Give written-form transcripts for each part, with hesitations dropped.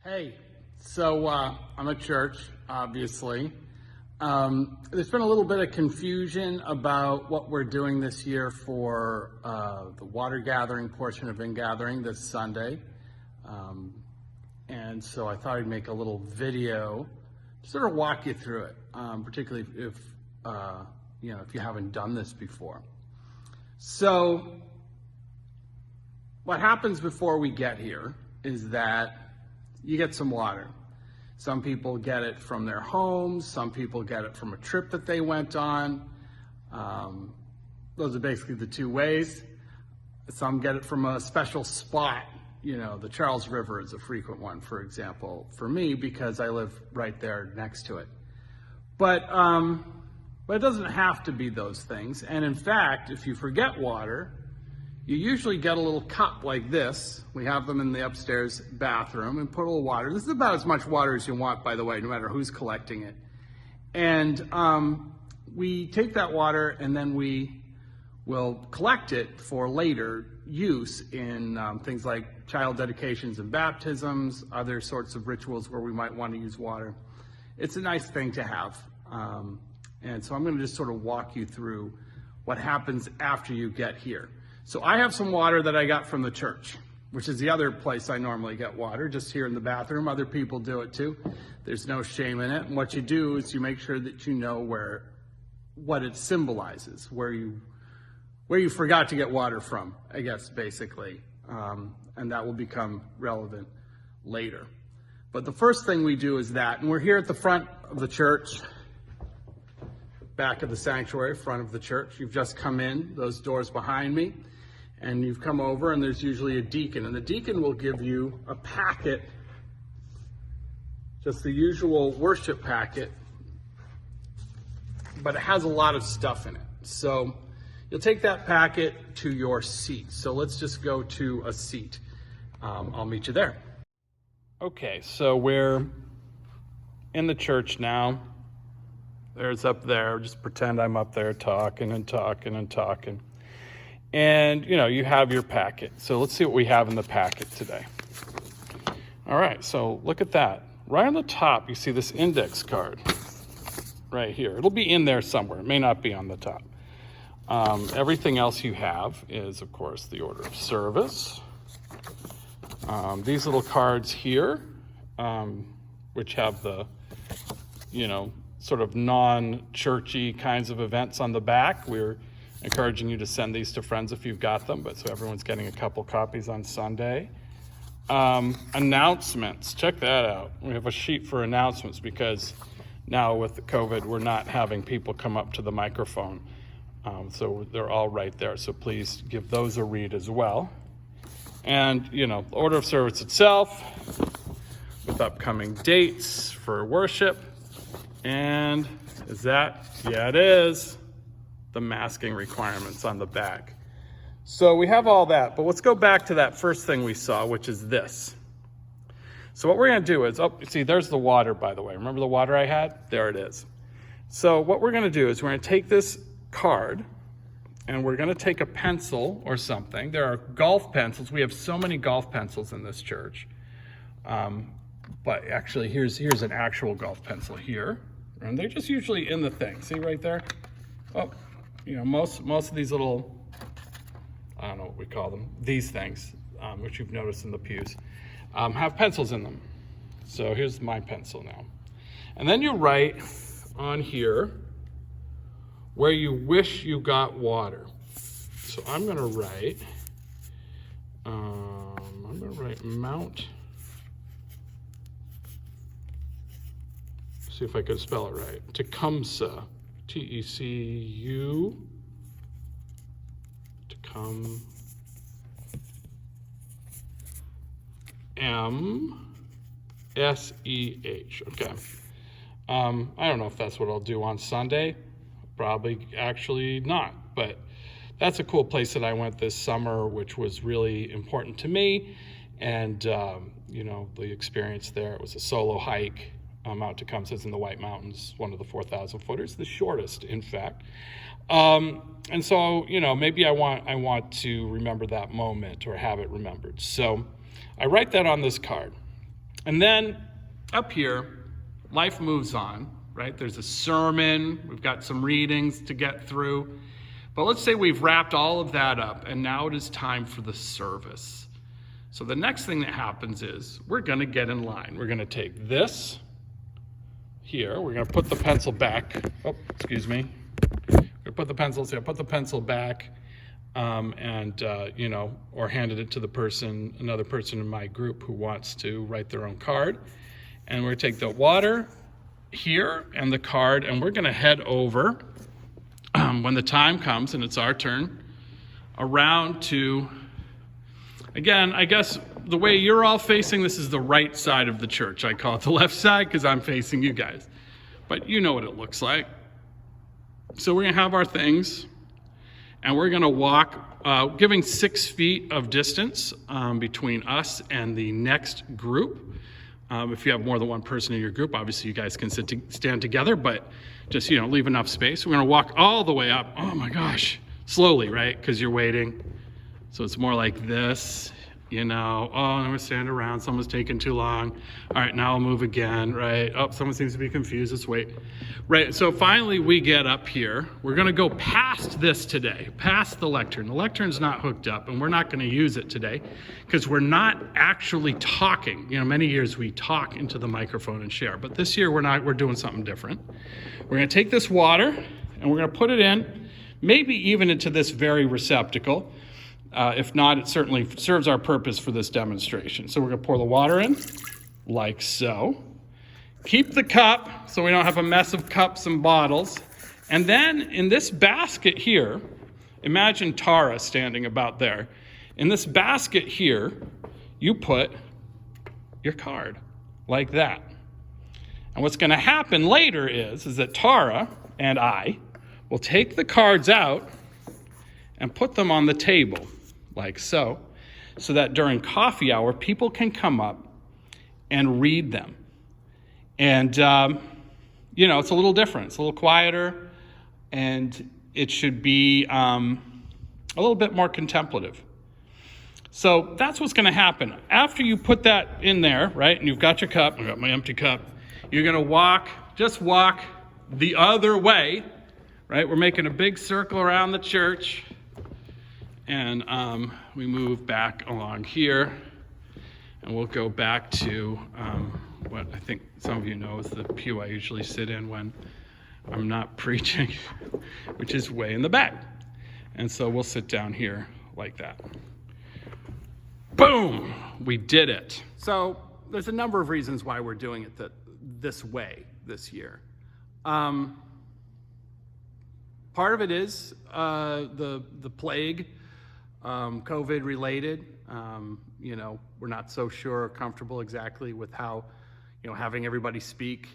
Hey, so I'm at church, obviously. There's been a little bit of confusion about what we're doing this year for the water gathering portion of In-Gathering this Sunday. And so I thought I'd make a little video to sort of walk you through it, particularly if you haven't done this before. So what happens before we get here is that you get some water. Some people get it from their homes. Some people get it from a trip that they went on. Those are basically the two ways. Some get it from a special spot. The Charles River is a frequent one, for example, for me, because I live right there next to it. But it doesn't have to be those things. And in fact, if you forget water, you usually get a little cup like this. We have them in the upstairs bathroom, and put a little water. This is about as much water as you want, by the way, no matter who's collecting it. And we take that water and then we will collect it for later use in things like child dedications and baptisms, other sorts of rituals where we might want to use water. It's a nice thing to have. And so I'm going to just sort of walk you through what happens after you get here. So I have some water that I got from the church, which is the other place I normally get water, just here in the bathroom. Other people do it too. There's no shame in it. And what you do is you make sure that you know what it symbolizes, where you forgot to get water from, I guess, basically. And that will become relevant later. But the first thing we do is that, and we're here at the front of the church, back of the sanctuary, front of the church. You've just come in, those doors behind me, and you've come over, and there's usually a deacon. And the deacon will give you a packet, just the usual worship packet, but it has a lot of stuff in it. So you'll take that packet to your seat. So let's just go to a seat. I'll meet you there. Okay, so we're in the church now. There's up there, just pretend I'm up there talking and talking and talking. And, you have your packet. So let's see what we have in the packet today. All right, so look at that. Right on the top, you see this index card right here. It'll be in there somewhere. It may not be on the top. Everything else you have is, of course, the order of service. These little cards here, which have the, sort of non-churchy kinds of events on the back. We're encouraging you to send these to friends if you've got them, but so everyone's getting a couple copies on Sunday. Announcements, check that out. We have a sheet for announcements because now with the COVID, we're not having people come up to the microphone. So they're all right there. So please give those a read as well. And, the order of service itself with upcoming dates for worship. And is that? Yeah, it is. The masking requirements on the back. So we have all that, but let's go back to that first thing we saw, which is this. So what we're going to do is, see, there's the water, by the way. Remember the water I had? There it is. So what we're going to do is we're going to take this card and we're going to take a pencil or something. There are golf pencils. We have so many golf pencils in this church. But actually, here's an actual golf pencil here. And they're just usually in the thing. See right there? Oh, most of these little, I don't know what we call them, these things, which you've noticed in the pews, have pencils in them. So here's my pencil now. And then you write on here where you wish you got water. So I'm going to write, Mount. See if I could spell it right. Tecumseh, T-E-C-U, Tecum, M-S-E-H. Okay. I don't know if that's what I'll do on Sunday. Probably actually not, but that's a cool place that I went this summer, which was really important to me. And, the experience there, it was a solo hike. Mount Tecumseh is in the White Mountains, one of the 4,000 footers, the shortest, in fact. And so, maybe I want to remember that moment or have it remembered. So I write that on this card. And then up here, life moves on, right? There's a sermon, we've got some readings to get through. But let's say we've wrapped all of that up, and now it is time for the service. So the next thing that happens is we're going to get in line. We're going to take this here. We're going to put the pencil back. Oh, excuse me. We're going to put the pencils here. Put the pencil back, or handed it to another person in my group who wants to write their own card. And we're going to take the water here and the card, and we're going to head over when the time comes and it's our turn around to, again, I guess the way you're all facing this is the right side of the church. I call it the left side because I'm facing you guys. But you know what it looks like. So we're going to have our things, and we're going to walk, giving 6 feet of distance between us and the next group. If you have more than one person in your group, obviously you guys can stand together, but just, leave enough space. We're going to walk all the way up. Oh my gosh. Slowly, right? Because you're waiting. So it's more like this, oh, now we're standing around. Someone's taking too long. All right, now I'll move again, right? Oh, someone seems to be confused. Let's wait. Right, so finally we get up here. We're going to go past this today, past the lectern. The lectern's not hooked up, and we're not going to use it today because we're not actually talking. Many years we talk into the microphone and share, but this year we're doing something different. We're going to take this water, and we're going to put it in, maybe even into this very receptacle. If not, it certainly serves our purpose for this demonstration. So we're going to pour the water in, like so. Keep the cup so we don't have a mess of cups and bottles. And then in this basket here, imagine Tara standing about there. In this basket here, you put your card, like that. And what's going to happen later is that Tara and I will take the cards out and put them on the table, like so that during coffee hour, people can come up and read them. And, it's a little different. It's a little quieter, and it should be a little bit more contemplative. So that's what's going to happen. After you put that in there, right, and you've got your cup, I've got my empty cup, you're going to just walk the other way, right? We're making a big circle around the church. And we move back along here, and we'll go back to what I think some of you know is the pew I usually sit in when I'm not preaching, which is way in the back. And so we'll sit down here like that. Boom! We did it. So there's a number of reasons why we're doing it this way this year. Part of it is the plague. COVID related, we're not so sure or comfortable exactly with how, having everybody speak,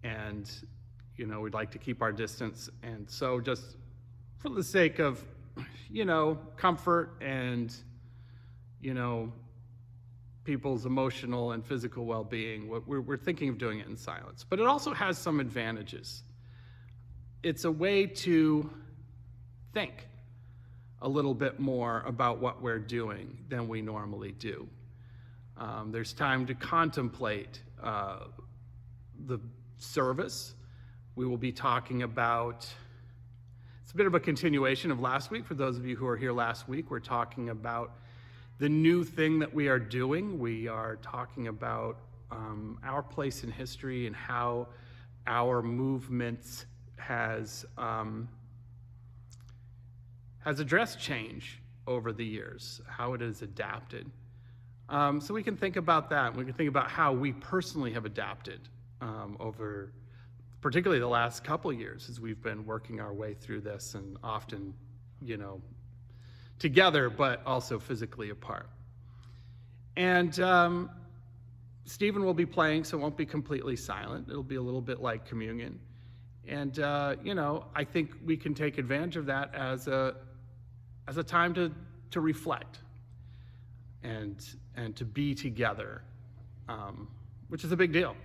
and, we'd like to keep our distance. And so just for the sake of, comfort and, people's emotional and physical well-being, we're thinking of doing it in silence. But it also has some advantages. It's a way to think a little bit more about what we're doing than we normally do. There's time to contemplate the service. We will be talking about, it's a bit of a continuation of last week. For those of you who were here last week, we're talking about the new thing that we are doing. We are talking about our place in history and how our movement has addressed change over the years, how it has adapted. So we can think about that. We can think about how we personally have adapted over particularly the last couple of years as we've been working our way through this, and often, together, but also physically apart. And Stephen will be playing, so it won't be completely silent. It'll be a little bit like communion. And, I think we can take advantage of that as a time to reflect and to be together, which is a big deal.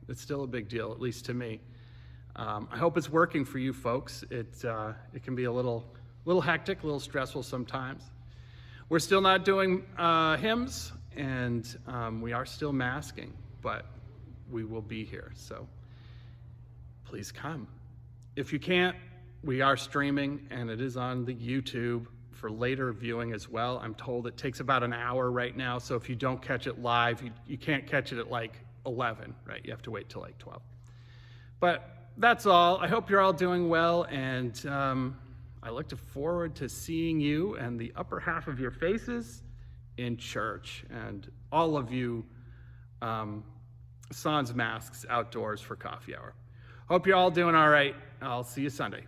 It's still a big deal, at least to me. I hope it's working for you folks. It can be a little hectic, a little stressful sometimes. We're still not doing hymns, and we are still masking. but we will be here. So please come. If you can't, we are streaming, and it is on the YouTube for later viewing as well. I'm told it takes about an hour right now, so if you don't catch it live, you can't catch it at like 11, right? You have to wait till like 12. But that's all. I hope you're all doing well, and I look forward to seeing you and the upper half of your faces in church, and all of you sans masks outdoors for coffee hour. Hope you're all doing all right. I'll see you Sunday.